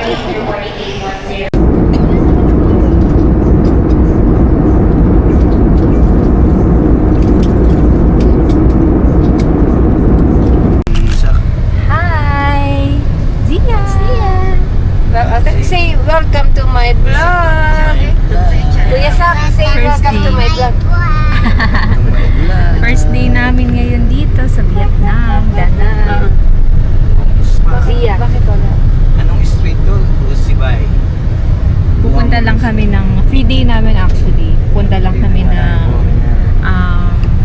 Say welcome to my vlog. Kuya Sak, say welcome to my vlog. First day namin ngayon dito sa Vietnam, Da Nang. Zia. Bakit wala? Anong street to? Sibay. Pupunta lang kami ng free day namin actually. Pupunta lang kami ng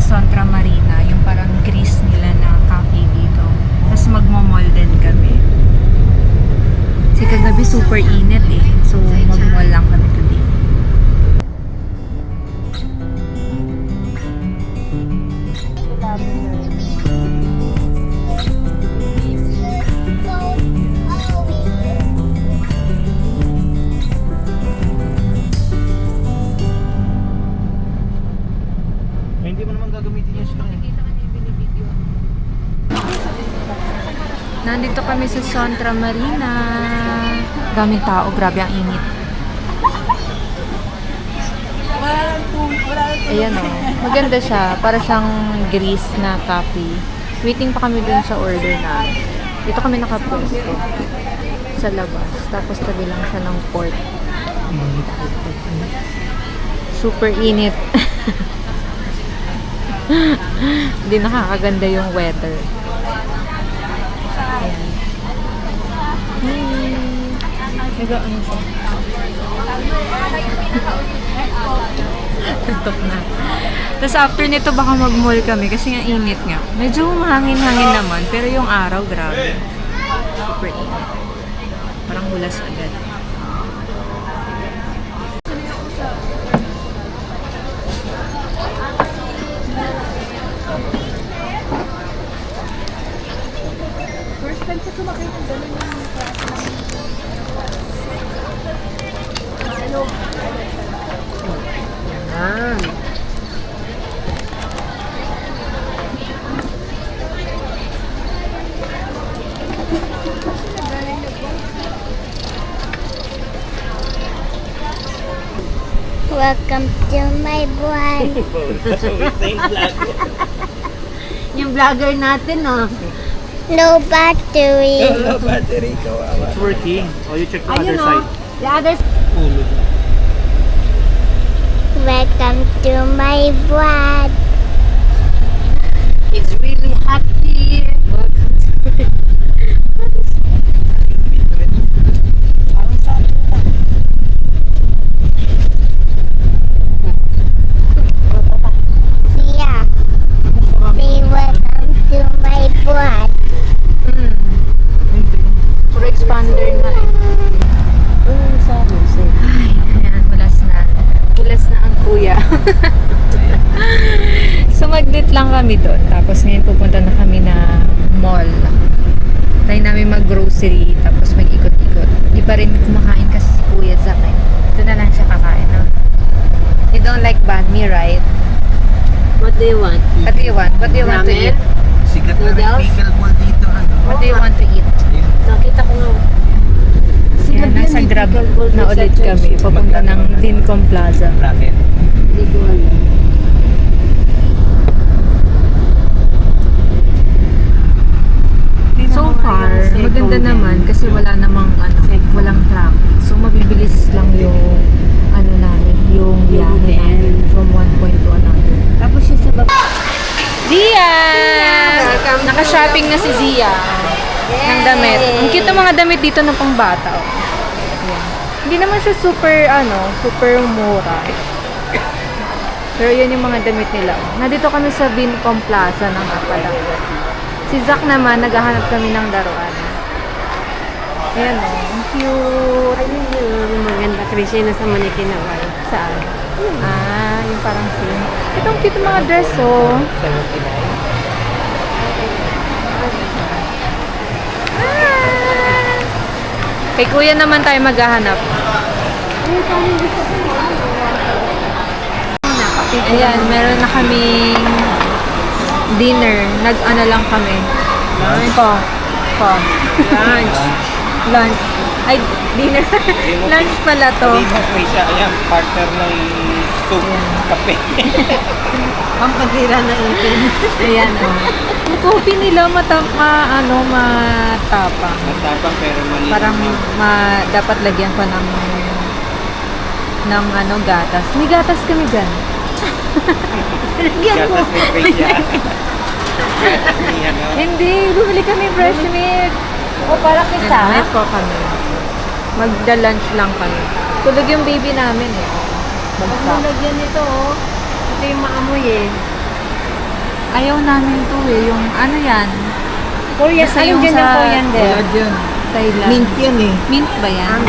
Sontra Marina, yung parang Greece nila na cafe dito. Tapos magmo-mall din kami. Kasi kagabi super init eh. So mag-mall lang kami today. Hindi mo naman gagamitin yung screen. Nandito kami sa Sontra Marina. Daming tao, grabe ang init. Ayan o, maganda siya. Para siyang Greece na coffee. Waiting pa kami dun sa order na. Dito kami nakapwesto sa labas. Tapos tabi lang siya ng port. Super init. Hindi nakakaganda yung weather. Ayan. Nag-ano siya? Tutok na. Tapos after nito baka mag-mall kami kasi nga init nga. Medyo mahangin-hangin naman pero yung araw grabe. Super init. Parang hulas agad. First time ko sumakay ng gano'n yung Yan. Welcome to my vlog. yung vlogger natin, no? No battery. Wala battery, kawawa. It's working. Oh, you check the other Ayun, no? side. The other Ulo. Welcome to my vlog. It's really hot here. Welcome to Yeah. Say welcome to my vlog. Puro expander na eh. Ay, ayan, hulas na. Hulas na ang kuya. So mag-date lang kami doon. Tapos ngayon pupunta na kami na mall. Try namin mag-grocery. Tapos mag-ikot-ikot. Di pa rin kumakain kasi si Kuya Zach eh. Ito na lang siya kakain. No? You don't like banh mi, right? What do you want? What do you want? What do you want to Ramen? eat? Sigat na rin Noodles? pickleball dito. Ano? What do you want to eat? Nakita ko nga. Yan, nasa Grab na ulit kami. Papunta ng Vincom Plaza. Racket. Hindi ko alam. So far, maganda naman kasi wala namang walang traffic. So mabibilis lang yung namin, yung biyahe namin from one point to another. Tapos yung sa baba. Zia! Naka-shopping na si Zia ng damit. Ang cute ng mga damit dito na pang bata. Oh. Ayan. Hindi naman siya super mura. Pero yun yung mga damit nila. Nandito kami sa Vincom Plaza ng Apala. Si Zach naman, naghahanap kami ng laruan. Ayan o, ang cute. Yung maganda kasi na sa manikin na white. Saan? Yung parang scene. Ito ang cute mga dress oh. Kay kuya naman tayo maghahanap. Ayan, meron na kaming dinner. Nag-ano lang kami. Lunch. Lunch. Lunch. Ay, dinner. Lunch pala to. Sabi mo, may siya, ayan, partner ng soup, kape. Ang pagkira na ipin. Ayan, oh. Yung coffee nila matapang. Matapang pero mali. Parang dapat lagyan pa ng gatas. May gatas kami dyan. Lagyan mo. Gatas may face siya. Gatas niya, no? Hindi, bumili kami fresh milk. O parang kisa. May po kami. Magda-lunch lang kami. Tulog yung baby namin eh. Huwag mo Bagsak. lagyan nito oh. Ito yung maamoy eh. Ayaw namin to eh. Yung ano yan? Korean, Basta ayun yung dyan sa- yung coriander. Wala dyan. Thailand. Mint yan eh. Mint ba yan?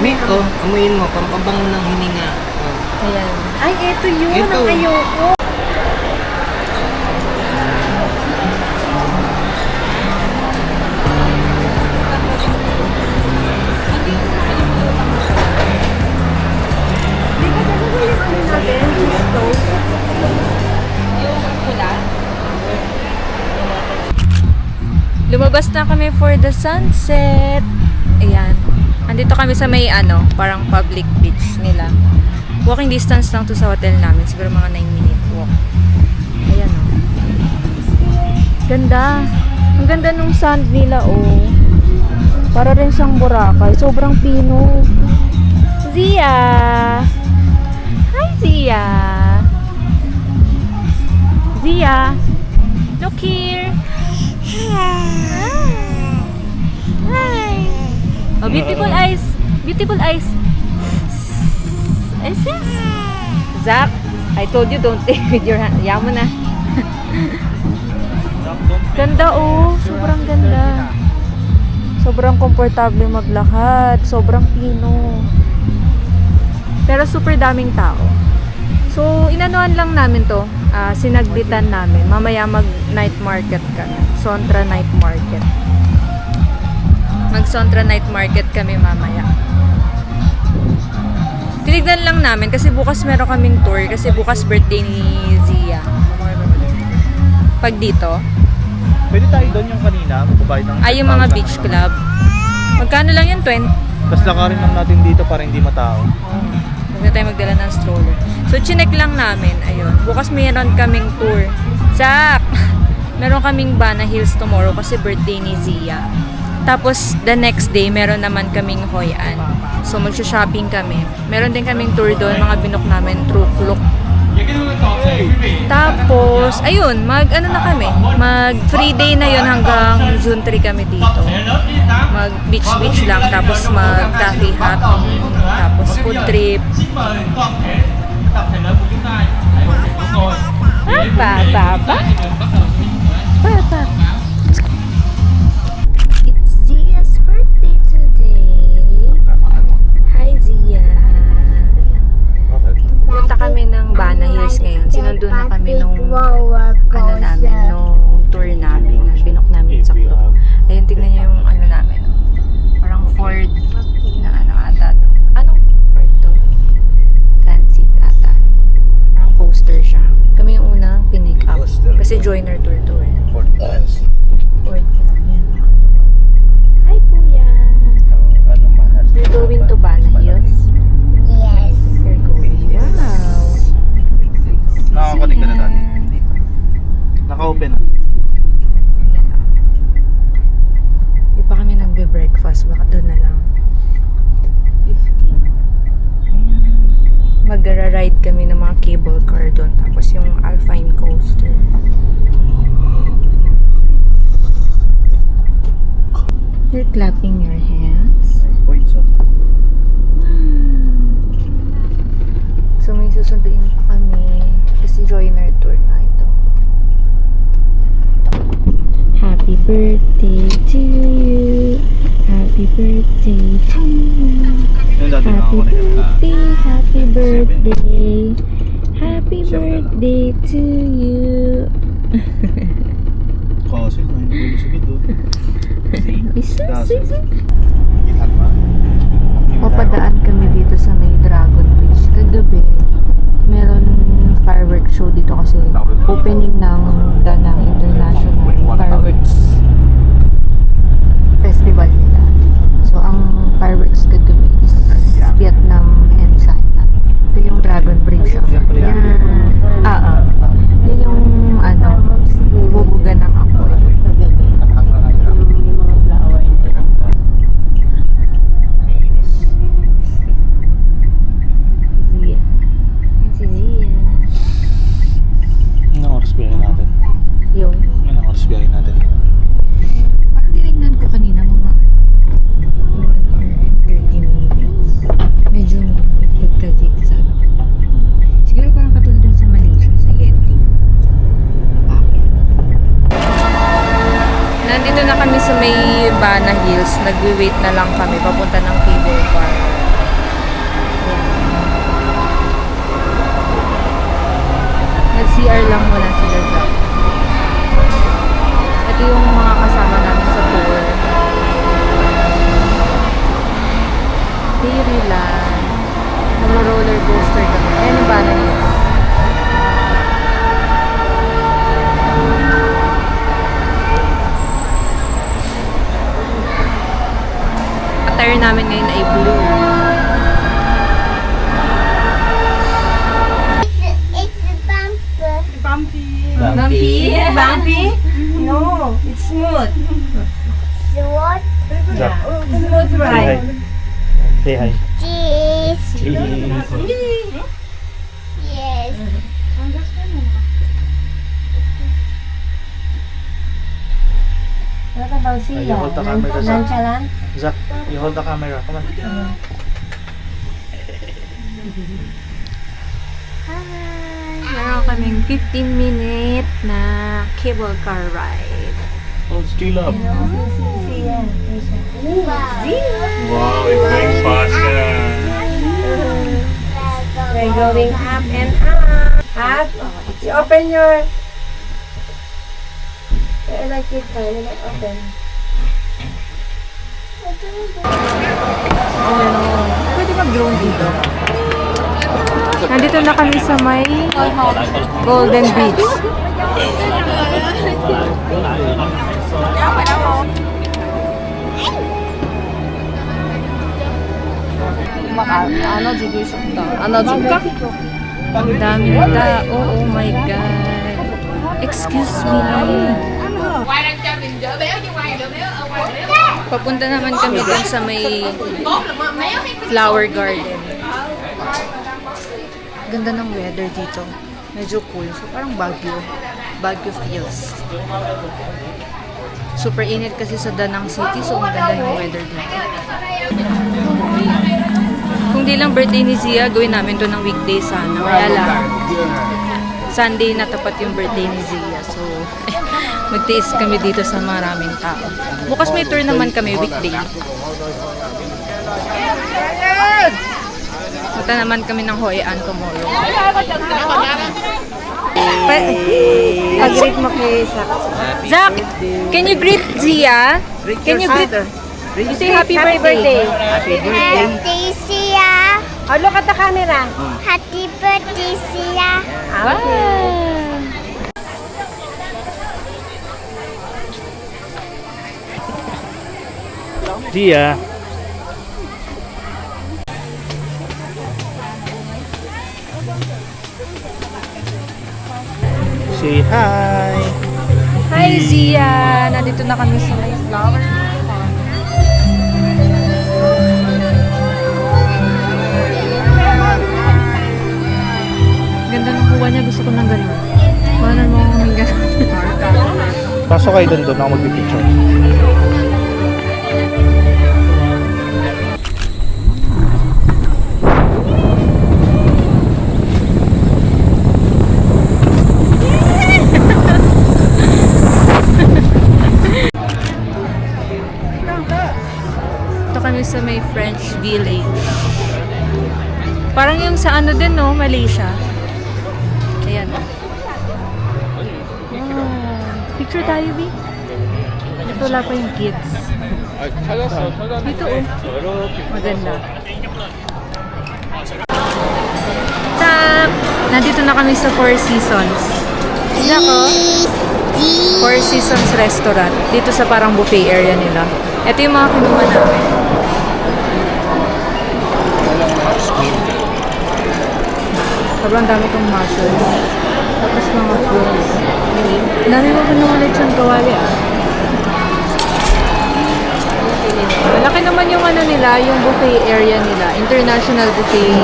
Mint oh, amuyin mo, pampabango ng hininga. Oh. Ayan. Ay, ito yun. Ito. Ang ayoko. Lumabas na kami for the sunset. Ayan. Andito kami sa may parang public beach nila. Walking distance lang to sa hotel namin. Siguro mga 9-minute walk. Ayan o. Ganda. Ang ganda nung sand nila oh. Para rin siyang Boracay. Sobrang pino. Zia! Hi Zia! Zia! Look here! Oh, beautiful eyes. Beautiful eyes. Eyes, yes. Zach, I told you don't take with your hand. Yaman na. Ganda oh. Sobrang ganda. Sobrang komportable maglakad. Sobrang pino. Pero super daming tao. So, inanuan lang namin to. Sinaglitan namin. Mamaya mag-night market kami. Sontra night market. Mag-Sontra night market kami mamaya. Tinignan lang namin kasi bukas meron kaming tour. Kasi bukas birthday ni Zia. Pag dito, Pwede tayo doon yung kanina, magbabayad ng ay yung mga 10,000 beach ano. club. Magkano lang yun? 20? Tapos lakarin lang natin dito para hindi matao. Huwag na tayo magdala ng stroller. So, chinek lang namin. Ayun. Bukas mayroon kaming tour. Zach! Meron kaming Bana Hills tomorrow kasi birthday ni Zia. Tapos, the next day, meron naman kaming Hoi An. So, magsha-shopping kami. Meron din kaming tour doon. Mga binok namin, True Look. Tapos, ayun, mag-ano na kami. Mag-free day na yun hanggang June 3 kami dito. Mag-beach lang. Tapos, mag-cafe hopping. Tapos, food trip. Papa. It's Zia's birthday today. Hi, Zia. Punta kami ng Bana Hills ngayon. Sinundo na kami nung nung tour namin na binok namin sa club. Ayun, tignan niyo yung namin. Parang Ford na ata. Anong Ford to? Transit ata. Parang coaster siya. Kami yung unang pinick up. Kasi joiner tour to eh. Ford lang yan. Hi, Kuya. We're going to Bana Hills. Yes. We're going. Wow. Nakakakulik ka na natin. Naka-open na. Di pa kami nagbe-breakfast. Baka doon na lang. 15. Magra-ride kami ng mga cable car doon. Tapos yung Alpine Coaster. You're clapping your hands. Points on. So may susunduin pa kami. Kasi joiner tour na ito. Happy birthday to you. Happy birthday to you. Yung dati Happy nakakulik ka na. birthday, happy birthday. Happy birthday to you. Kasi kung hindi ko yung sigod doon. Isa, Kasi. isa. Ikat pa. Papadaan kami dito sa may Dragon Bridge. Kagabi, meron fireworks show dito kasi opening ng Danang International Fireworks Festival nila. nagwi-wait na lang kami papunta ng cable car. Nag-CR lang muna sila dyan. Ito yung mga kasama namin sa tour. Fairyland. Nag-roller coaster kami. Ayan yung banner niya. Attire namin ngayon ay blue. It's a bumper. Bumpy? Bumpy? No, it's smooth. Sword. Smooth ride. Say hi. Cheese. Cheese. Yes. What about Sia? You hold the camera, Zach. Nonchalant? Zach, you hold the camera. Come on. Meron kaming 15-minute na cable car ride. Hold still up. Sia. Wow, it's going faster. We're going up and up. Up. You open your... I like it. Open. Pwede mag-drone dito. Nandito na kami sa may Golden Beach. Ang daming tao. Oh my God. Excuse me. Papunta naman kami dun sa may flower garden. Ganda ng weather dito. Medyo cool. So parang Baguio. Baguio feels. Super init kasi sa Danang City. So maganda ng weather dito. Kung di lang birthday ni Zia, gawin namin to ng weekday sana. Kaya lang, Sunday na tapat yung birthday ni Zia. So, magtiis kami dito sa maraming tao. Bukas may tour naman kami weekday. Punta naman kami ng Hoi An tomorrow. Pag-greet mo kay Zach. Zach, can you greet Zia? Can you greet? You say happy birthday. Happy birthday. Happy Sia. Oh, look at the camera. Happy birthday, Sia. Gia. Say hi. Hi Zia! Nandito na kami sa may flower farm. Ganda ng kuha niya. Gusto ko ng ganun. Paano mo ng ganun? Pasok kayo doon ako magpipicture. Ito kami sa may French Village. Parang yung sa ano din, no? Malaysia. Ayan. Wow. Picture tayo, B. Ito wala pa yung kids. Dito, oh. Maganda. Tsak! Nandito na kami sa Four Seasons. Sila ko? Four Seasons Restaurant. Dito sa parang buffet area nila. Ito yung mga kinuha namin. Sobrang dami kong mushrooms. Tapos mga fruits. Ang dami mo kinuha siyang kawali, ah. Malaki naman yung ano nila, yung buffet area nila. International buffet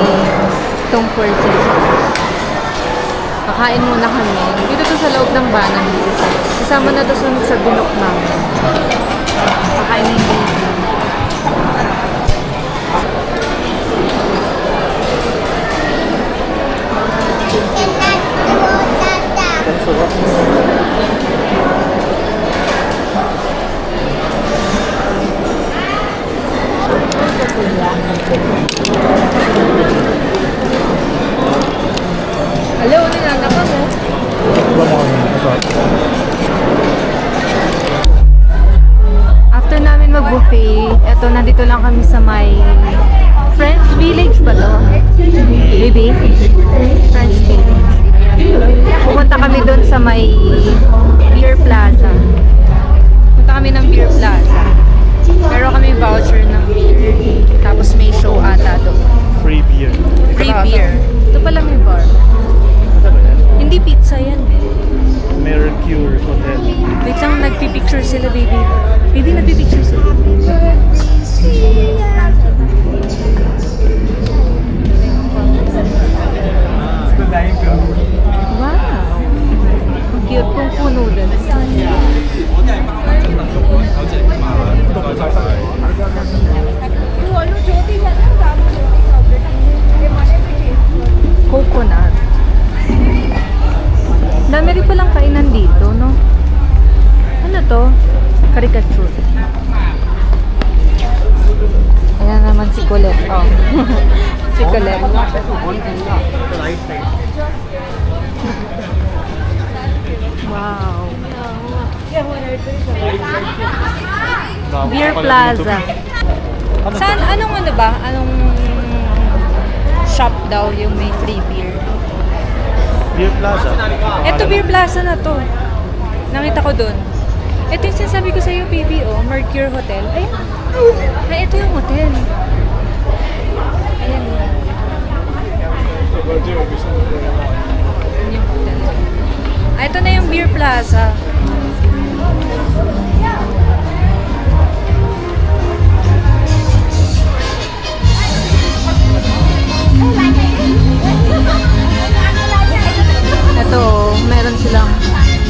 itong Four Seasons. Kakain muna kami. Dito to sa loob ng banan. Kasama na to sa binok namin. Kakain na yung baby. Hello, nananakan mo. Iba mo kami. Ito. After namin mag-buffet, eto, nandito lang kami sa may French Village ba to? Baby? French Village. Pupunta kami doon sa may Beer Plaza. Punta kami ng Beer Plaza. Meron kami voucher ng beer. Tapos may show ata doon. Free beer. Free beer. Ito pala may bar. Ano ba yan? Hindi pizza yan. Mercure Hotel. Wait lang, nagpipicture sila, baby. Baby, nagpipicture sila. Wow! Ang cute kung puno din. Coconut. Dami rin palang kainan dito, no? Ano to? Caricature. Ayan naman si Colette. Oh. Si Colette. Wow. Beer Plaza. Saan? Anong ano ba? Anong shop daw yung may free beer? Beer Plaza. Ito, Beer Plaza na to. Nakita ko dun. Ito yung sinasabi ko sa'yo, baby, oh. Mercure Hotel. Ayan. Ay, ito yung hotel. Ayan. Ayan yung hotel. Ah, ito na yung Beer Plaza. Ito, meron silang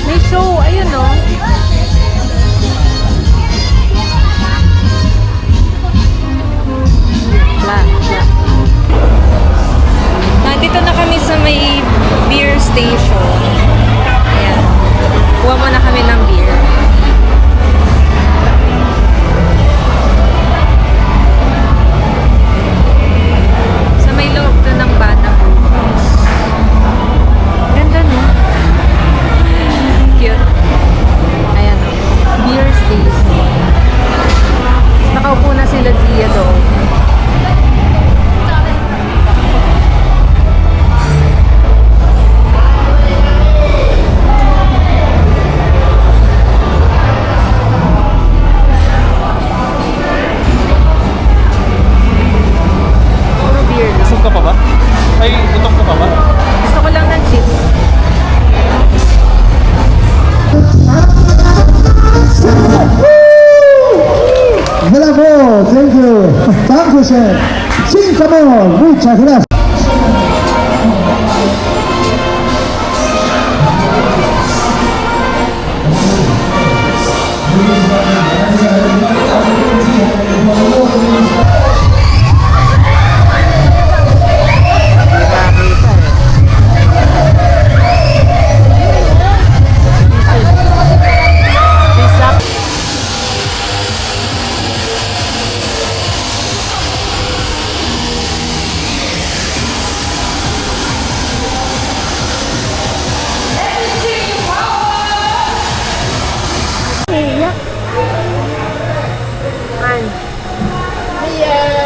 may show, ayun no. Nandito na kami sa may beer station. Ayan. Kuha muna kami ng beer. Sa may loob to ng Bata House. Ganda no? Cute. Ayan o. Beer station. Nakaupo na sila Zia doon. Puro beer lang. Busog ka pa ba? Ay, gutom ka pa ba? Gusto ko lang ng chips. Bravo, thank you. Dankeschön. Cinco more. Muchas gracias. Yeah.